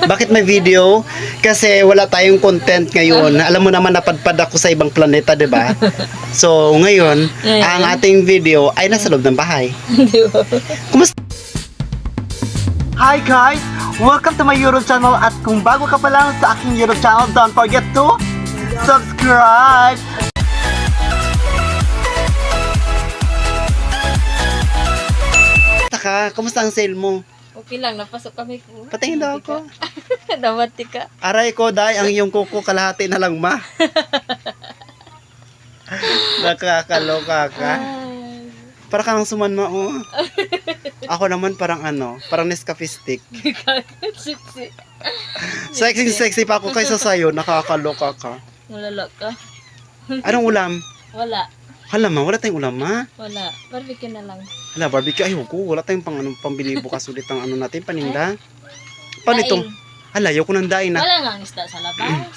Bakit may video? Kasi wala tayong content ngayon. Alam mo naman napadpad ako sa ibang planeta, 'di ba? So, ngayon, ang ating video ay nasa loob ng bahay. Kumusta? Hi guys! Welcome to my YouTube channel at kung bago ka pa lang sa aking YouTube channel, don't forget to subscribe! Kumusta ang sale mo? Okay lang, napasok kami ko. Patingin daw ako. Damati ka. Aray ko, dahil ang iyong kuko kalahati na lang, ma. Nakakaloka ka. Para kang sumanma, oh. Ako naman parang parang Nescafe stick. Sexy pa ako kaysa sa'yo, nakakaloka ka. Malala ka. Anong ulam? Wala. Hala, ma, wala tayong ulam, ma. Wala. Barbecue na lang. Hala, barbecue. Ay, ko. Wala tayong pambili bukas ulit ang natin, paninda. Paano itong? Hala, ayaw ko ng dain na. Wala nga ang isda sa labas.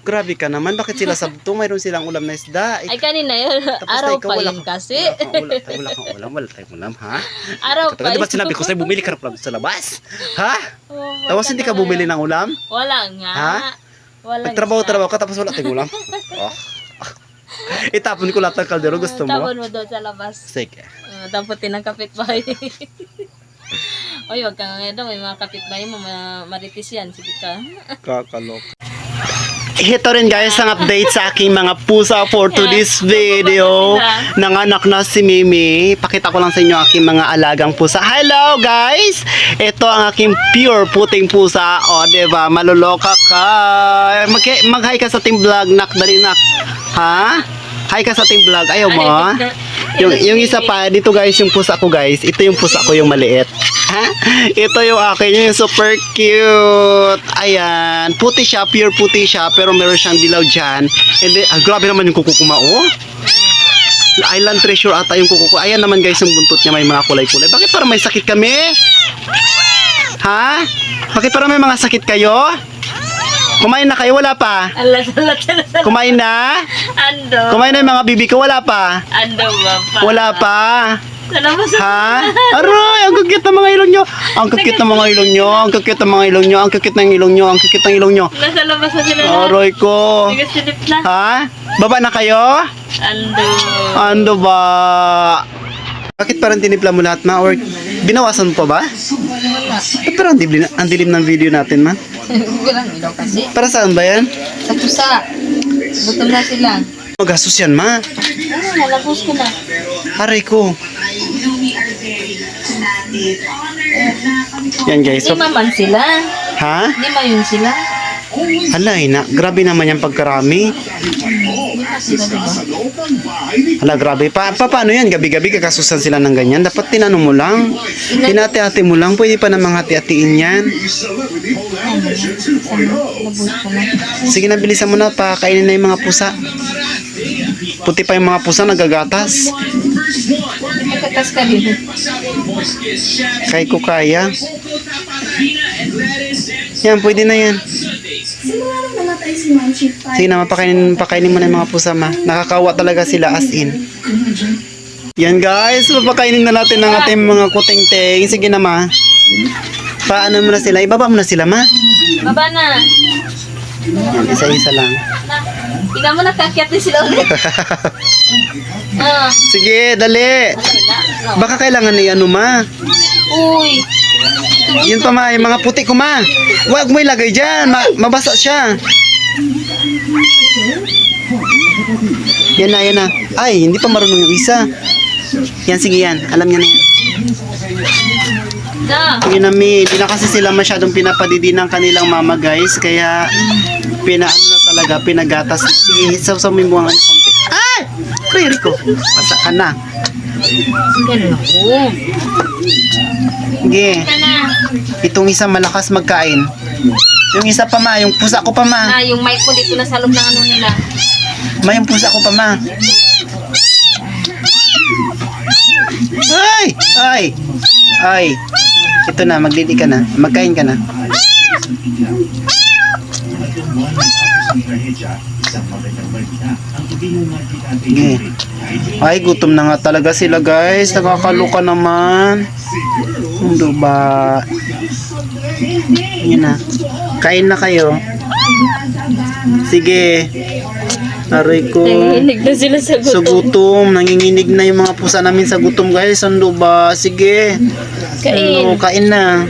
Grabe ka naman. Bakit sila sabto? Mayroon silang ulam na isda. Ay, kanina yun. Araw pa yun kasi. Wala kang ulam. Wala tayong ulam, ha? Araw pa Di yun. ba sinabi ko sa'yo, bumili ka ng sa labas? Ha? Tapos hindi ka bumili ng ulam? Wala nga. Ha? Wala. Nagtrabaho ka tapos wala tayong ulam? Oh. Itapon ko lahat ng kaldero. Gusto mo? Tapon mo doon sa labas. Sige. Tamputin ng kapitbahay. Oy, wag kang ngayon. May mga kapitbahay mo. Maritis yan. Sige ka. Kakaloka. Ito rin guys ang update sa aking mga pusa for today's video. Nanganak na si Mimi. Pakita ko lang sa inyo aking mga alagang pusa. Hello guys! Ito ang aking pure puting pusa. O, diba? Maluloka ka. Mag-hi ka sa ating vlog, nak. Dali, nak. Ha? Hi ka sa ating vlog. Ayaw mo? Yung isa pa, dito guys, yung pusa ko guys. Ito yung pusa ko, yung maliit. Ha? Ito yung akin, yung super cute. Ayan. Puti siya, pure puti siya, pero meron siyang dilaw dyan. And then, grabe naman yung kuko ko, oh. Island treasure ata yung kuko ko. Ayan naman guys, yung buntot niya may mga kulay-kulay. Bakit parang may sakit kami? Ha? Bakit parang may mga sakit kayo? Kumain na kayo? Wala pa? Kumain na? Ando. Kumain na yung mga bibi ko? Wala pa? Ando ba pa? Wala pa? Salamat sa... Ha? Aray! Ang kukit ng mga ilong nyo! Ang kukit ng mga ilong nyo! Ang kukit ng mga ilong nyo! Ang kukit ng ilong nyo! Ang kukit ng ilong nyo! Nasa labas na sila na. Aray ko! Sige, silip na. Ha? Baba na kayo? Ando. Ando ba? Bakit parang tinipla mo lahat, ma? Or binawasan mo pa ba? Ba't parang ang dilim ng video natin, ma? Walang ilaw kasi. Para saan ba yan? Sa pusa. Gutom na sila. Magastos yan, ma. Nalabos ko na. Aray ko. Yan guys. So, Lima man sila. ha? Lima yun sila. Halay na. Grabe naman yung pagkarami. Lima sila, diba? Hala, grabe. Paano yan? Gabi-gabi kakasusan sila ng ganyan. Dapat tinanong mo lang. Hinati-hati mo lang. Pwede pa namang hati-hatiin yan. Nalabos ko na. Sige na, bilisan mo na. Pakainin na yung mga pusa. Puti pa yung mga pusa nagagatas. Nagkatas ka din. Kay ko kaya. Yan, pwede na yan. Sige na, pakainin mo na yung mga pusa, ma. Nakakawa talaga sila as in. Yan guys, papakainin na natin ng ating mga kuting-ting. Sige na, ma. Paano mo na sila? Ibaba mo na sila, ma. Baba na. Yan, isa-isa lang. Tingnan mo nakakyat din sila ulit. Sige, dali. Baka kailangan ni ma. Uy. Yun pa, ma. Yung mga puti ko, ma. Huwag mo ilagay dyan. Mabasa siya. Yan na, yan na. Ay, hindi pa marunong yung isa. Yan, sige yan. Alam niya na yan. Sige na, mi. Hindi na kasi sila masyadong pinapadidi ng kanilang mama, guys. Kaya, pinaano na talaga, pinagatas na. Sige, sasamin mo ang konti. Ay! Riri ko. Basa ka na. Ganun ako. Sige. Itong isa malakas magkain. Yung isa pa, ma. Yung pusa ko pa, ma. Yung mic ko dito na sa loob ng ano nila. Ma, yung pusa ko pa, ma. Ay! Ay! Ay! Ito na, maglili ka na. Magkain ka na. Okay. Ay, gutom na nga talaga sila, guys. Nakakaluka naman. Hindi ba? Yun na. Kain na kayo. Sige. Aray ko. Nanginginig na sila sa Sa gutom. gutom. Nanginginig na yung mga pusa namin sa gutom guys. Ano ba? Sige. Kain. Ano, kain na.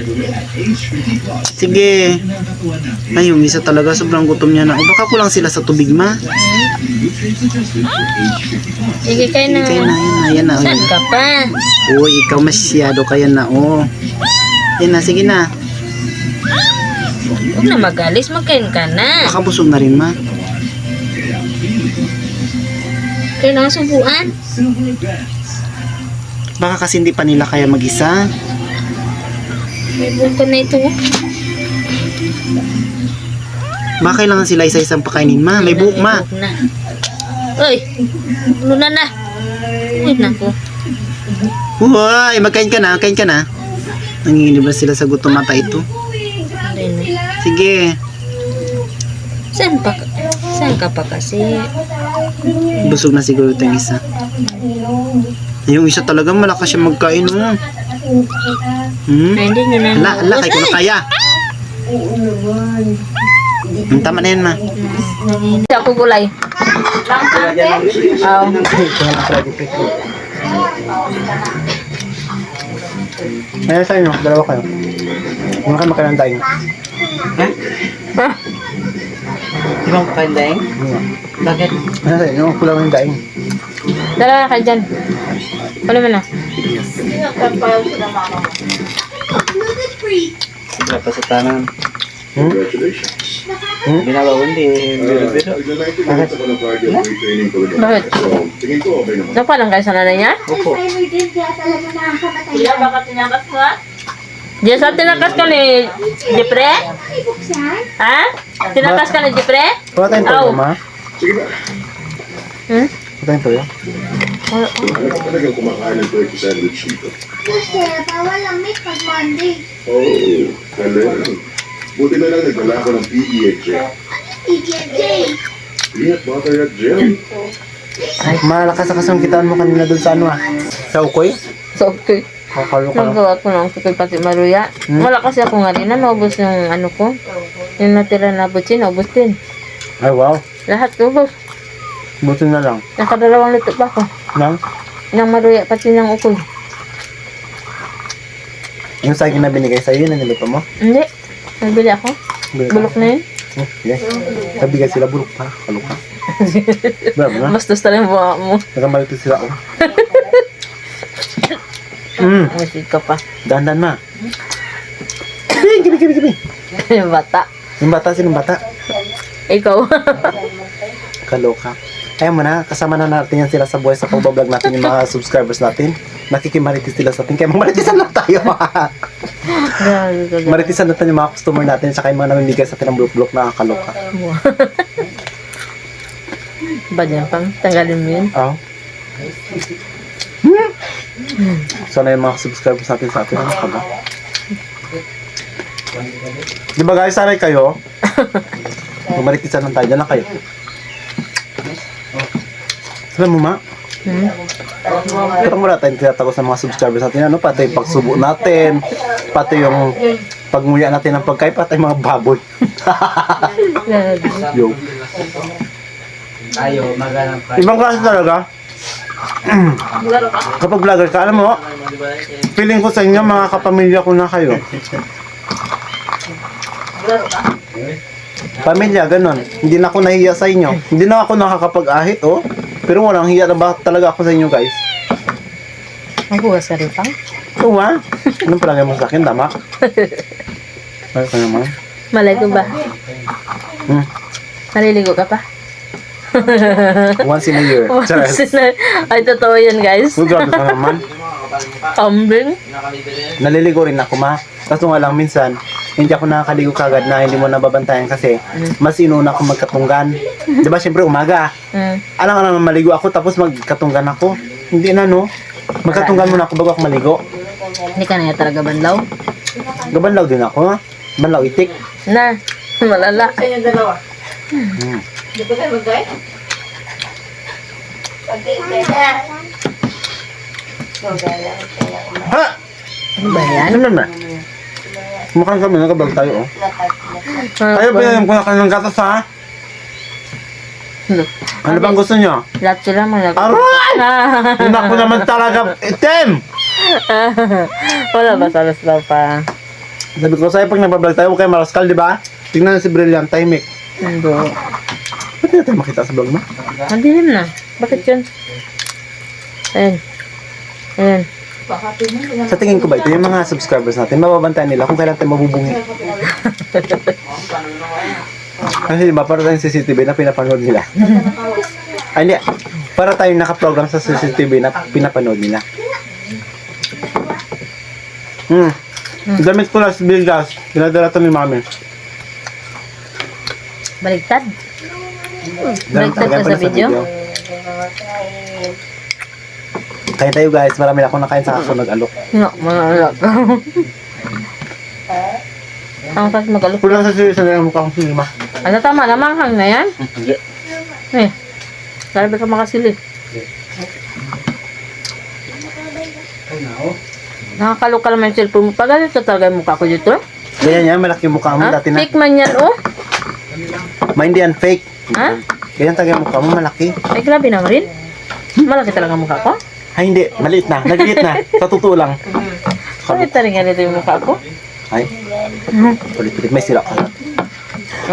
Sige. Ay, yung isa talaga sobrang gutom niya na. O baka kulang sila sa tubig ma. Sige, kain na. Kain na, yan na. Saan ka pa? Uy, ikaw masyado kaya na. Oh. Yan na, sige na. Huwag na magalis, magkain ka na. Baka busog na rin ma. Kaya na subuan. Baka kasi hindi pa nila kaya mag-isa. May buka na ito. Baka kailangan sila isa-isang pakainin ma. May buhok ma. Na. Uy, ano na. Uy, naku. Uy, magkain ka na, kain ka na. Nanginginig ba sila sa gutom mata ito? Ayun na. Sige. Saan ka pa kasi? Busog na siguro ito yung isa. Yung isa talaga malakas siya magkain mo. Hmm? Ay, hindi nyo na. Ala, kay ko na kaya. Tama na yan ma. Hindi ako gulay. Ayan sa inyo, dalawa kayo. Ano kayo makain ng daing? Ha? Di ba makain daing? Bakit? Ano sa inyo, kulang yung daing. Dalawa na kayo dyan. Wala mo na. Wala pa sa tanan. Hmm? Binabaw hindi. Biro-biro. Bakit? Napa lang kayo sa nanay niya? Opo. Kuya, baka tinakas ko ha? Diyan sa tinakas ka ni Jepre? Ha? Tinakas ka ni Jepre? Wala tayong toyo ma. Hmm? Wala tayong toyo. Talagang kumakain ng turkey sandwich dito. Kasi bawal ang meat pag Monday. Oh, galing. Buti na lang nagdala ako ng PE at gel. EJ. Peanut butter at gel. Ay, malakas ang kitaan mo kanina dun sa ano ah. Sa ukoy? So, okay. Kakalo ka lang. Nagawa ko ng kikay pati maruya. Wala kasi ako nga rin na naubos yung ano ko. Yung natira na butsin, naubos din. Ay, wow. Lahat ubos. Buti na lang. Nakadalawang lito pa ako. Nang? Nang maruya pati ng ukoy. Yung saging na binigay sa'yo, yun ang niluto mo? Hindi. Nabili ako. Bulok na yun. Okay. Kabigay sila bulok pa. Kalok ka. Bravo na. Bastos talaga yung buha mo. Nagamalito sila ako. Masig ka pa. Dandan ma. Gibi. Yung bata. Yung bata, sinong bata? Ikaw. Kaloka. Kaya mo na, kasama na natin yan sila sa buhay sa pagbablog natin yung mga subscribers natin. Nakikimaritis sila sa atin. Kaya maritisan lang tayo. Maritisan natin yung mga customer natin saka yung mga namimigay sa atin ng bulok-bulok na kaloka. Ba dyan pang? Tanggalin mo yun. Oh. Sana yung mga subscribers natin sa atin. Ano ka ba? Di ba guys, sanay kayo? Maritisan lang tayo. Diyan lang kayo. Alam mo ma? Pero wala tayong tinatagos sa mga subscribers natin. Ano, pati yung pagsubo natin, pati yung pagmuya natin ng pagkain, pati yung mga baboy. Yo. Tayo, maganang pa. Ibang klase talaga. Kapag vlogger ka, alam mo, feeling ko sa inyo, mga kapamilya ko na kayo. Pamilya, ganun. Hindi na ako nahiya sa inyo. Hindi na ako nakakapag-ahit, oh. Pero walang hiya na ba talaga ako sa inyo, guys? Maghugas ka rin pang? Oo, ha? Anong palagay mo sa akin? Tama? Ay, ka naman. Malay ko ba? Maliligo ka pa? Once in a year. Charles. Ay, totoo yan, guys. Uy, grabe ka naman. Kambing. Naliligo rin ako, ma. Kaso nga lang, minsan, hindi ako nakakaligo kagad na hindi mo nababantayan kasi mas inuna ako magkatunggan. Di ba, syempre, umaga. Alam ka naman, maligo ako tapos magkatunggan ako. Hindi na, no? Magkatunggan muna ako bago ako maligo. Hindi ka na talaga banlaw? Gabanlaw din ako, ha? Banlaw itik. Na, malala. Ha? Ano ba yan? Ano naman? Mukhang kami, nakablog tayo, oh. Kayo ba yung kunakan ng gatas, ha? Ano bang gusto nyo? Lahat sila mga Aray! Inak ko naman talaga itim! Wala ba sa daw pa? Sabi ko sa'yo, pag nagbablog tayo, huwag kayo maraskal, di ba? Tingnan na si Brilliant, tahimik. Hindi. Ba't hindi natin makita sa vlog mo? Madilim na. Bakit yun? Ayan. Ayan. Sa tingin ko ba, ito yung mga subscribers natin, mababantayan nila kung kailan tayo mabubungi. Kasi diba, para tayong CCTV na pinapanood nila. Ay, hindi. Para tayong nakaprogram sa CCTV na pinapanood nila. Damit ko Las Vegas. Pinadala to ni Mami. Baligtad. Baligtad ka sa video? Kain tayo guys, marami na akong nakain sa kasunod alok. No, malala ka. Ang kasi mag-alok. Kulang sa sili, sanay ang mukha kong sinima. Ano tama na manghang na yan? Hindi. Eh. Sabi ka makasili. Nakakalok ka naman yung cellphone mo. Pag ganito talaga yung mukha ko dito. Ganyan yan, malaki yung mukha mo Ha? dati na. Fake man yan, oh. Hindi yan fake. Ha? Ganyan talaga yung mukha mo, malaki. Ay, grabe naman rin. Malaki talaga ang mukha ko. Ay hindi, maliit na. Nagliit na. Sa totoo lang. Bakit talaga ganito yung mukha ko? Ay, pilit-pilit may sira ka na.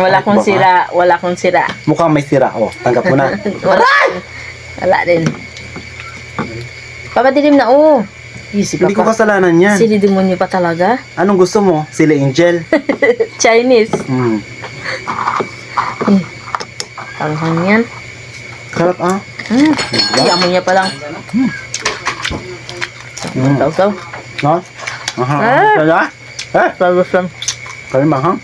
Wala kong sira. Wala kong sira. Mukhang may sira. Oh, tanggap mo na. Wala din. Papadilim na, oh. Easy pa Hindi ko pa. kasalanan yan. Sili demonyo pa talaga. Anong gusto mo? Sila Angel? Chinese. Hmm. Eh. Tanghang yan. Sarap ah. Yaman niya pa lang. Taw-taw. No? Aha. Ah. Kaya? Tapos lang. Kaya mahang?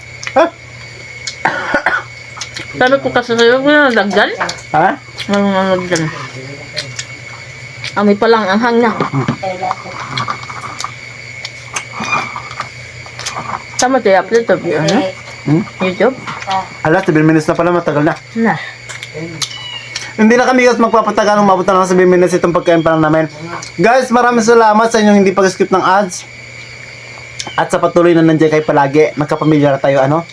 Sabi ko kasi sa'yo, kung nalagdan. Ha? Anong nalagdan? Amoy pa lang, ang hang na. Tama ito i-upload to, ano? YouTube? Alas, 7 minutes na pala, matagal na. Na. Hindi na kami guys magpapatagal nung mabot na lang sa 7 minutes itong pagkain pa lang namin. Guys, maraming salamat sa inyong hindi pag-skip ng ads. At sa patuloy na nandiyan kayo palagi, magkapamilya na tayo, ano?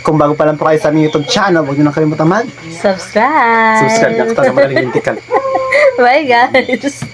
Kung bago pa lang po kayo sa aming YouTube channel, huwag nyo na kalimutan Subscribe! subscribe na kita na magaling lintikan. Bye guys!